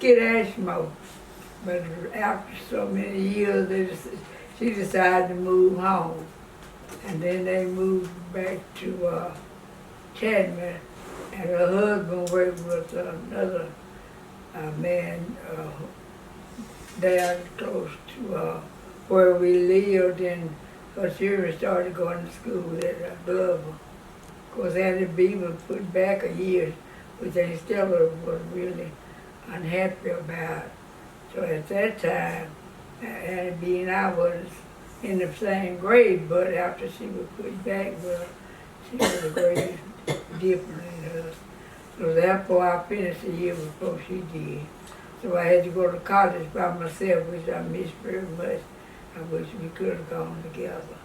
Skidashmo. But after so many years, she decided to move home. And then they moved back to Chadman. And her husband worked with another man down close to where we lived. And her children started going to school at Glover. Of course, Annie B was put back a year, which they still was really unhappy about. So at that time, Annie B and I was in the same grade, but after she was put back, well, she was a grade different than us. So therefore, I finished the year before she did. So I had to go to college by myself, which I missed very much. I wish we could have gone together.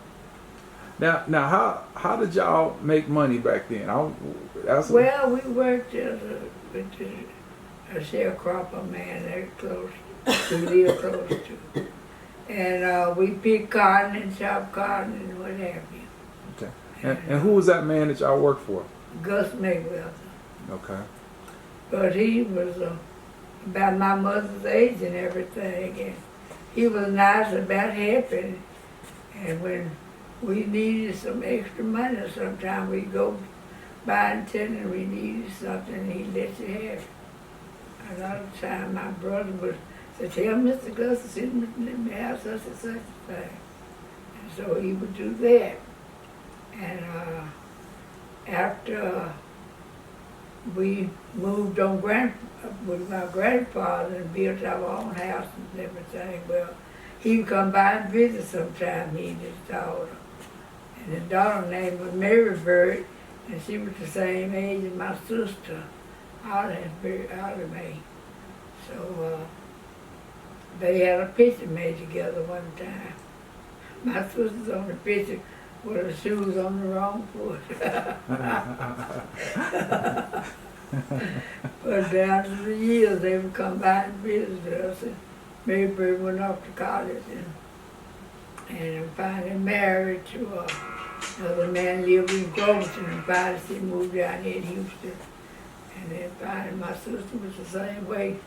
Now, how did y'all make money back then? Well, we worked as a sharecropper man there close, we lived close to. And we picked cotton and chopped cotton and what have you. Okay. And who was that man that y'all worked for? Gus Mayweather. Okay. But he was about my mother's age and everything. And he was nice about helping. And when we needed some extra money, sometimes we'd go by and tell him we needed something, and he'd let you have it. A lot of time my brother would say, tell Mr. Gus to let me have such and such a thing. And so he would do that. And after we moved on with my grandfather and built our own house and everything, well, he would come by and visit sometime, he and his daughter. And his daughter's name was Mary Bird, and she was the same age as my sister, Olive May. So they had a picture made together one time. My sister's on the picture with her shoes on the wrong foot. But down through the years, they would come by and visit us. And Mary Bird went off to college and finally married to another man lived in Groveton, and finally she moved down here in Houston. And then finally my sister was the same way.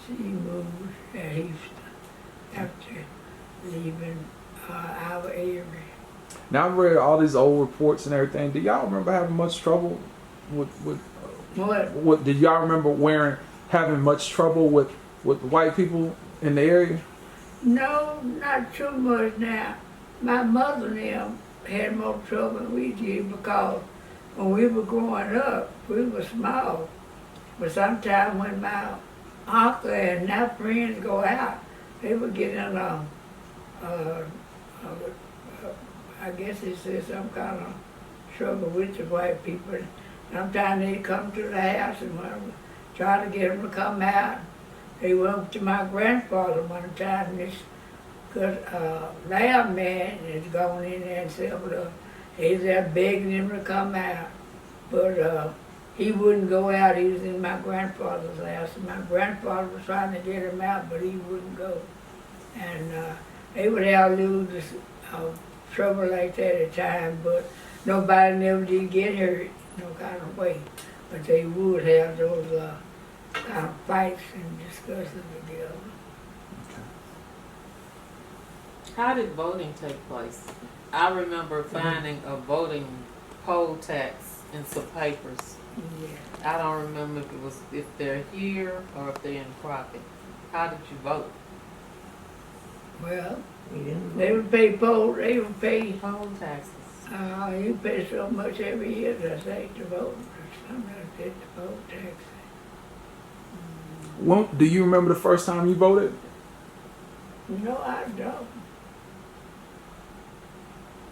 She moved to Houston after leaving our area. Now I've read all these old reports and everything. Do y'all remember having much trouble with What? did y'all remember having much trouble with white people in the area? No, not too much now. My mother and them had more trouble than we did because when we were growing up, we were small. But sometimes when my uncle and our friends go out, they would get in I guess it's some kind of trouble with the white people. Sometimes they'd come to the house and try to get them to come out. They went to my grandfather one time, this good lab man has gone in there and said, he's there begging him to come out. But he wouldn't go out. He was in my grandfather's house. And my grandfather was trying to get him out, but he wouldn't go. And they would have little trouble like that at times, but nobody never did get hurt no kind of way. But they would have those kind of fights and discussions together. How did voting take place? I remember finding a voting poll tax in some papers. Yeah. I don't remember if they're here or if they're in Crockett. How did you vote? Well, they would pay poll Poll taxes. you pay so much every year to say to vote. Sometimes it's the poll tax. Do you remember the first time you voted? No, I don't.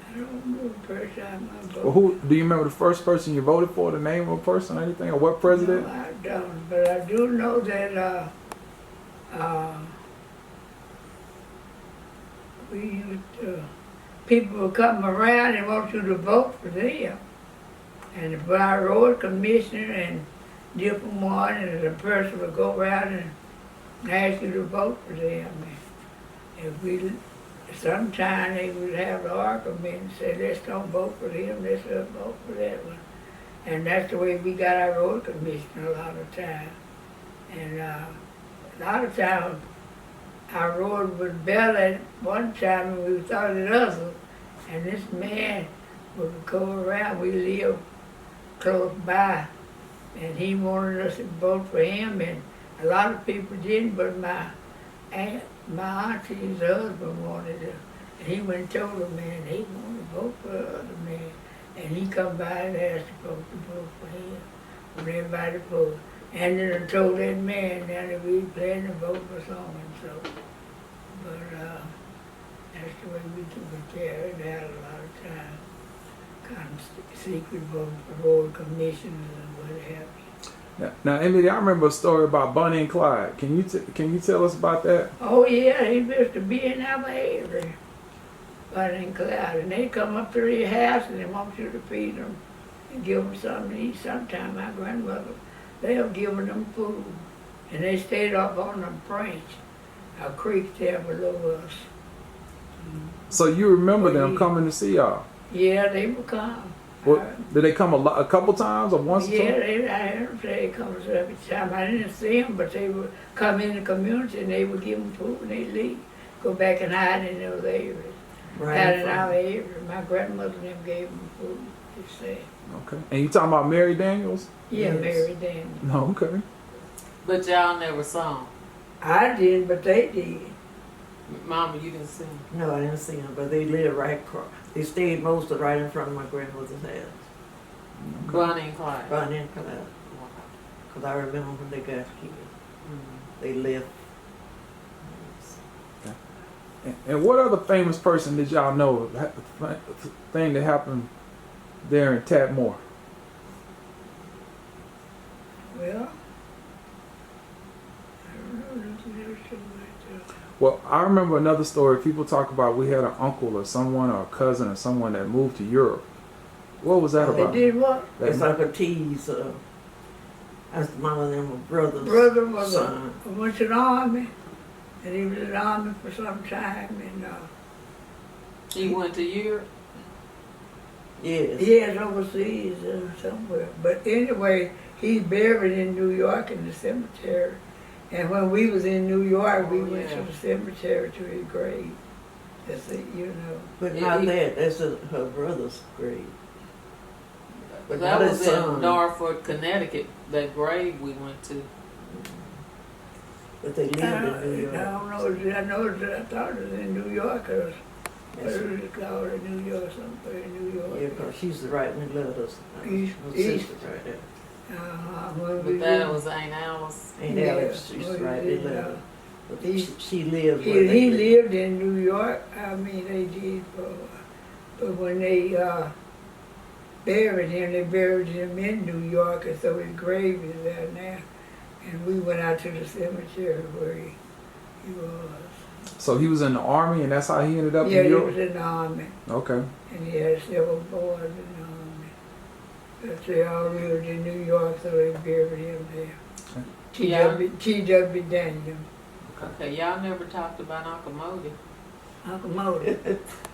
I don't remember the first time I voted. Or do you remember the first person you voted for, the name of a person or anything, or what president? No, I don't. But I do know that we used to, people would come around and want you to vote for them. And the road commissioner and different one, and the person would go around and ask you to vote for them. And sometimes they would have an argument and say, let's don't vote for them, let's vote for that one. And that's the way we got our road commissioner a lot of time. And a lot of times our road was better at one time when we started hustle, and this man would go around. We lived close by, and he wanted us to vote for him, and a lot of people didn't, but my auntie's husband wanted to. And he went and told the man he wanted to vote for the other man, and he come by and asked the folks to vote for him when everybody voted. And then I told that man now that we planned to vote for so and so. But that's the way we took it carried out a lot of times. Kind of secret vote for road commissioners and what have you. Now, Emily, I remember a story about Bonnie and Clyde. Can you tell us about that? Oh yeah, he used to be in our area, Bonnie and Clyde, and they come up to your house and they want you to feed them and give them something to eat. Sometime my grandmother, they'll give them food, and they stayed up on the branch, a creek there below us. So you remember them coming to see y'all? Yeah, they would come. Did they come a couple times or once? Yeah, I heard them say they come every time. I didn't see them, but they would come in the community and they would give them food and they'd leave, go back and hide in those areas. Out in our area, my grandmother and them gave them food. They said. Okay. And you talking about Mary Daniels? Yeah, Yes. Mary Daniels. No. Okay. But y'all never sung. I did, but they did. Mama, you didn't sing. No, I didn't see them, but they lived right across. They stayed most of right in front of my grandmother's house, Bonnie and Clyde. Bonnie and Clyde. Because I remember when they got killed. They left. And what other famous person did y'all know? Thing that happened there in Tapmore? Well, I don't know. There's so much. Well, I remember another story. People talk about we had an uncle or someone or a cousin or someone that moved to Europe. What was that They about? did what? That- It's like a tease. That's one of them brothers. Brother was son. went to the army, and he was in the army for some time, and He went to Europe. Yes. he is overseas somewhere. But anyway, he's buried in New York in the cemetery. And when we was in New York, we went to the cemetery to his grave. That's it, you know. But It- not it- that. That's her brother's grave. But That not was his son. in Norfolk, Connecticut, that grave we went to. But they lived in New York. I don't know. I know. I thought it was in New York, or Yes. what was it called in New York, somewhere in New York. Yeah, because she's writing the letters. Her East- sister right there. When we But that lived- was Aunt Alice. Ain't Yeah, Alex, she's well, writing the yeah. letter. But He- she lived where He they lived in New York. I mean, they did, but when they buried him, they buried him in New York, and so his grave is there now. And we went out to the cemetery where he was. So he was in the army, and that's how he ended up Yeah, in he Europe. was in the army, Okay. and he had several boys in the army. But they all lived in New York, so they buried him there. T.W. Daniel. Okay, y'all never talked about Uncle Modi. Uncle Modi.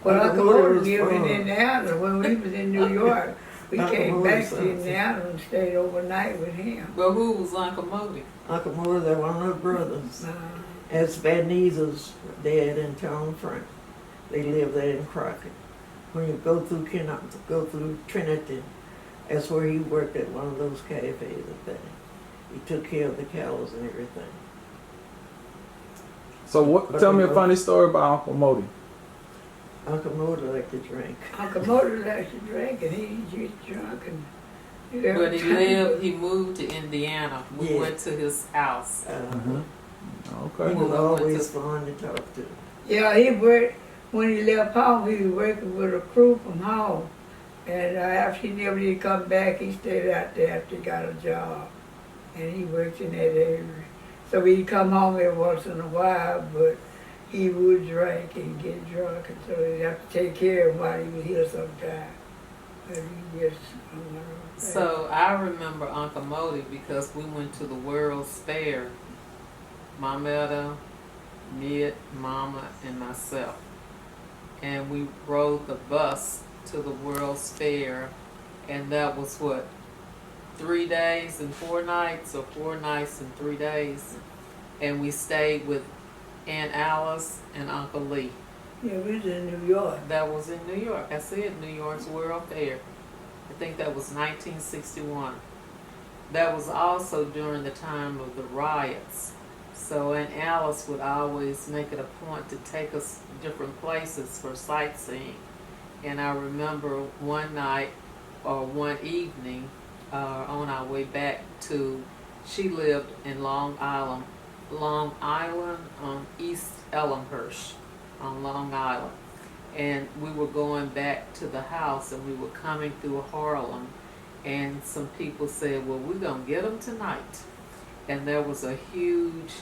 Well, Uncle Uncle Modi Modi was lived in fun. Indiana. When we was in New York, we Uncle came Modi back to something. Indiana and stayed overnight with him. But who was Uncle Modi? Uncle Mother, one of her brothers. Uh, That's Van Niesel's dad and Tom Frank. They live there in Crockett. When you go through go through Trinity, that's where he worked at one of those cafes up there. He took care of the cows and everything. So what? But Tell they me a both- funny story about Uncle Modi. Uncle Mother liked to drink. Uncle Modi liked to drink, and he get drunk and. But he moved to Indiana. We Yeah. went to his house. Mhm. He Okay. was Well, always fun to talk to. Yeah, he worked, when he left home, he was working with a crew from home. And after he never did come back, he stayed out there after he got a job. And he worked in that area. So he'd come home every once in a while, but he would drink and get drunk, and so they'd have to take care of him while he was here sometime. But he just, So I remember Uncle Modi because we went to the World's Fair. Mametta, Mid, Mama, and myself. And we rode the bus to the World's Fair, and that was what, 3 days and 4 nights, or 4 nights and 3 days. and we stayed with Aunt Alice and Uncle Lee. Yeah, we was in New York. That was in New York. I said New York's World Fair. I think that was 1961. That was also during the time of the riots. So Aunt Alice would always make it a point to take us different places for sightseeing. And I remember one night or one evening on our way back to, she lived in Long Island on East Elmhurst on Long Island. And we were going back to the house and we were coming through Harlem, and some people said, well, we're going to get them tonight. And there was a huge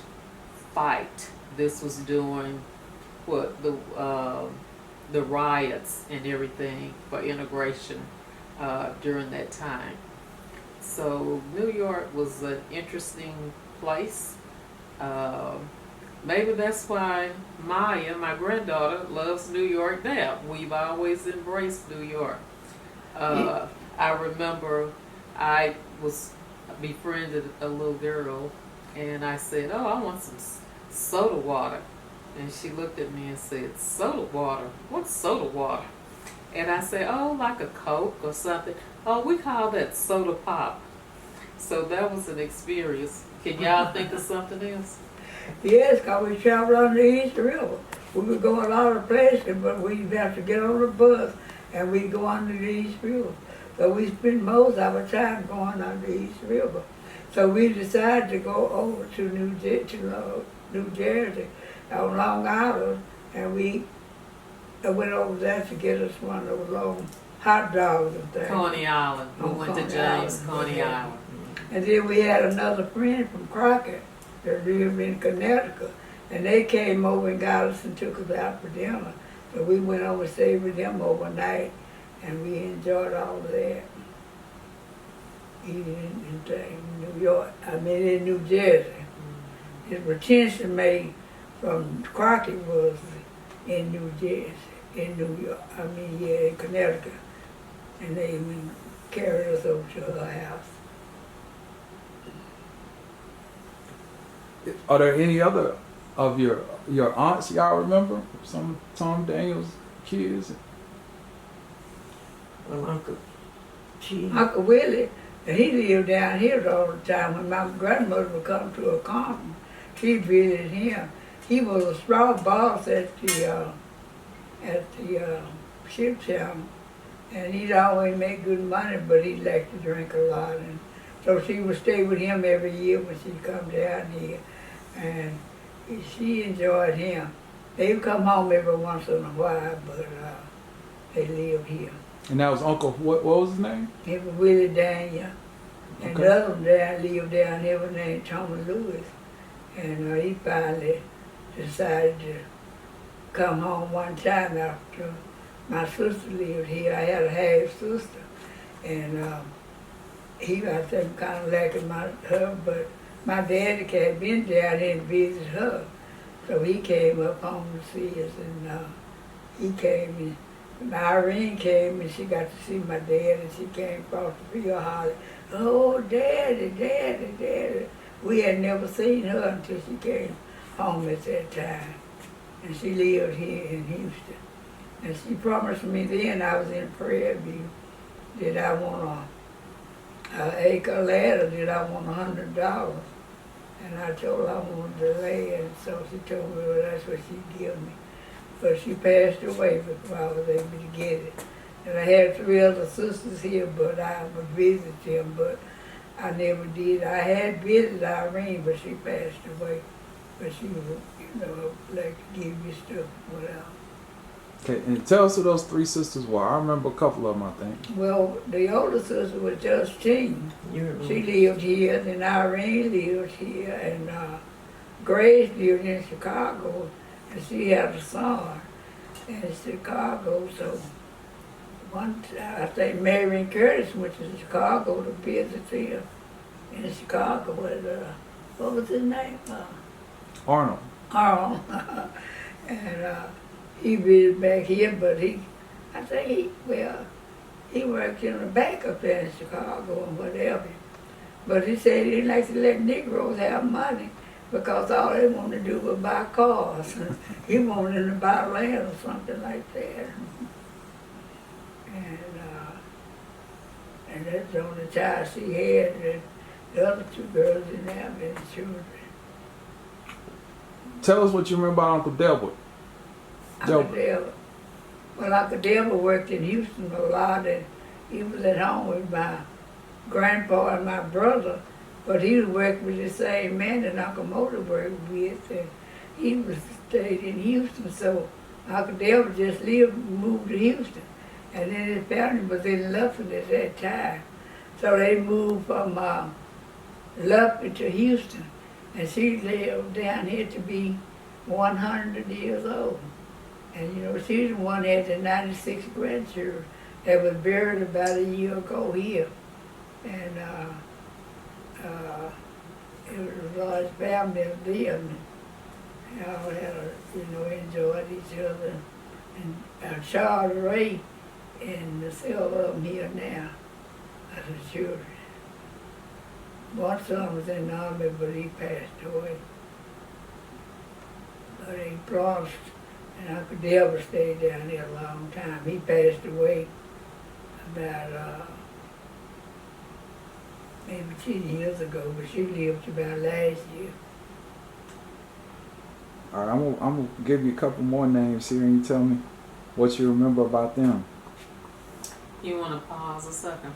fight. This was during what the riots and everything for integration during that time. So New York was an interesting place. Maybe that's why Maya, my granddaughter, loves New York now. We've always embraced New York. I remember I was befriended a little girl, and I said, oh, I want some soda water. And she looked at me and said, soda water? What's soda water? And I said, oh, like a Coke or something. Oh, we call that soda pop. So that was an experience. Can y'all think of something else? Yes, 'cause we traveled on the East River. We would go a lot of places, but we'd have to get on the bus and we'd go under the East River. So we spent most of our time going on the East River. So we decided to go over to New Jersey on Long Island, and we went over there to get us one of those long hot dogs and things. Coney Island. We On went to Coney James Island, Coney yeah. Island. And then we had another friend from Crockett that lived in Connecticut, and they came over and got us and took us out for dinner. So we went over and stayed with them overnight, and we enjoyed all of that. Eating in New York, in New Jersey. His retention made from Crockett was in New Jersey, in New York, in Connecticut. And they even carried us over to her house. Are there any other of your aunts y'all remember? Some Tom Daniels kids? Well, Uncle Willie, he lived down here all the time. When my grandmother would come to a conference, she visited him. He was a straw boss at the ship town, and he'd always make good money, but he liked to drink a lot. And so she would stay with him every year when she'd come down here, and she enjoyed him. They would come home every once in a while, but they lived here. And that was Uncle, what was his name? It was Willie Daniel. And Okay. the other one lived down here was named Thomas Lewis. And he finally decided to come home one time after my sister lived here. I had a half sister. And I think kind of liking her, but my daddy had been down here and visit her. So he came up home to see us, and he came and Irene came and she got to see my dad, and she came across the field hollering, oh, Daddy, Daddy, Daddy. We had never seen her until she came home at that time. And she lived here in Houston. And she promised me then, I was in Prairie View, that I want an acre of land, that I want $100. And I told her I wanted the land, so she told me, well, that's what she'd give me. But she passed away before I was able to get it. And I had 3 other sisters here, but I would visit them, but I never did. I had visited Irene, but she passed away. But she would, like to give you stuff, whatever. Okay, and tell us who those 3 sisters were. I remember a couple of them, I think. Well, the older sister was Justine. You remember? She lived here, then Irene lived here, and Grace lived in Chicago, and she had a son in Chicago. So one time, I think Marion Curtis went to Chicago to visit him in Chicago with, what was his name? Arnold. Arnold. And he visited back here, but I think he worked in the bank up there in Chicago and whatever. But he said he didn't like to let Negroes have money. because all they wanted to do was buy cars. He wanted to buy land or something like that. And that's the only child she had. And the other two girls didn't have any children. Tell us what you remember about Uncle Delbert. Uncle Delbert. Well, Uncle Delbert worked in Houston a lot, and he was at home with my grandpa and my brother, but he was working with the same man that Uncle Modi worked with, and he was stayed in Houston, so Uncle Delbert just moved to Houston, and then his family was in Lufkin at that time, so they moved from Lufkin to Houston, and she lived down here to be 100 years old. And you know, she's the one that had the 96 grandchildren that was buried about a year ago here. And it was a large family of them. They all had, enjoyed each other. And Charles Ray and the several of them here now as the children. One son was in the army, but he passed away. But he lost. And Uncle Delbert stayed down there a long time. He passed away about maybe 10 years ago, but she lived about last year. All right, I'm gonna give you a couple more names here, and you tell me what you remember about them. You want to pause a second?